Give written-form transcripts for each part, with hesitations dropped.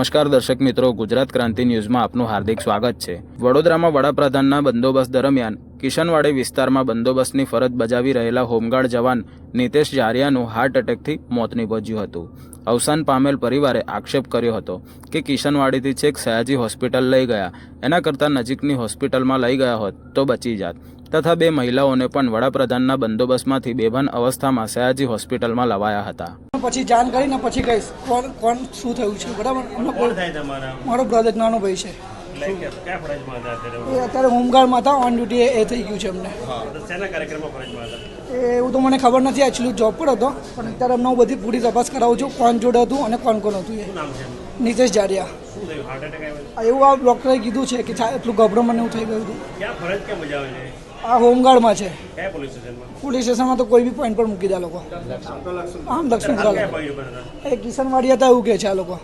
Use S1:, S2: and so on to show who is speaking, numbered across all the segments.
S1: નમસ્કાર દર્શક મિત્રો, ગુજરાત ક્રાંતિ ન્યૂઝમાં આપનું હાર્દિક સ્વાગત છે। વડોદરામાં વડાપ્રધાનના બંદોબસ્ત દરમિયાન કિશનવાડી વિસ્તારમાં બંદોબસ્તની ફરજ બજાવી રહેલા હોમગાર્ડ જવાન નીતેશ જારિયાનું હાર્ટ એટેકથી મોત નીપજ્યું હતું। અવસાન પામેલ પરિવારે આક્ષેપ કર્યો હતો કે કિશનવાડીથી છેક સયાજી હોસ્પિટલ લઈ ગયા, એના કરતાં નજીકની હોસ્પિટલમાં લઈ ગયા હોત તો બચી જાત, તથા બે મહિલાઓને પણ વડાપ્રધાનના બંદોબસ્તમાંથી બેભાન અવસ્થામાં સયાજી હોસ્પિટલમાં લવાયા હતા।
S2: પછી જાણ કરીને પછી કહીશ કોણ શું થયું છે, બરાબર? મારો બ્રધર નાનો ભાઈ છે, એ અત્યારે હોમગાર્ડમાં હતા, ઓન ડ્યુટી એ થઈ ગયું છે એમને। એવું તો મને ખબર નથી, એકચ્યુઅલી જોબ પર હતો, પણ અત્યારે એમને હું બધી પૂરી તપાસ કરાવું છું, કોણ જોડે હતું અને કોણ હતું। એ નીતેશ જારિયા, એવું આ ડૉક્ટરે કીધું છે કે એટલું ગભરો મને એવું થઈ ગયું હતું। આ હોમગાર્ડમાં છે, પોલીસ સ્ટેશનમાં તો કોઈ બી પોઈન્ટ પર મૂકી દે લોકો। આમ લક્ષ્મીપુરા એ કિશનવાડી હતા એવું કહે છે આ લોકો।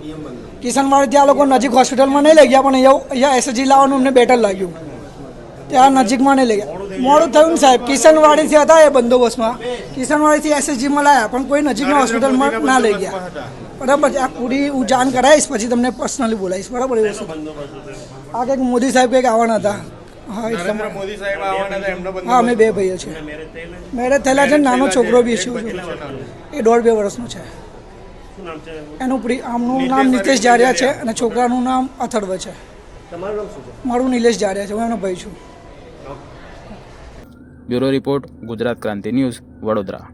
S2: કિશનવાડીથી આ લોકો નજીક હોસ્પિટલમાં નહીં લઈ ગયા, પણ અહીંયા એસએસજી લાવવાનું અમને બેટર લાગ્યું, ત્યાં નજીકમાં નહીં લઈ ગયા। મોડું થયું ને સાહેબ, કિશનવાડીથી હતા એ બંદોબસ્તમાં, કિશનવાડીથી એસએસજીમાં લાવ્યા, પણ કોઈ નજીકના હોસ્પિટલમાં ના લઈ ગયા, બરાબર? આ પૂરી હું જાણ કરાવીશ, પછી તમને પર્સનલી બોલાવીશ, બરાબર? એ વસ્તુ આ કંઈક મોદી સાહેબ કંઈક આવવાના હતા। હા, અમે બે ભાઈઓ છે, મેરેજ થયેલા છે, નાનો છોકરો બી છે, એ 1.5-2 વર્ષનો છે। આમનું નામ નીતેશ જારિયા છે અને છોકરાનું નામ અથર્વ છે। મારું નિલેશ જારિયા છે, હું એનો ભાઈ છું।
S1: બ્યુરો રિપોર્ટ, ગુજરાત ક્રાંતિ ન્યૂઝ, વડોદરા।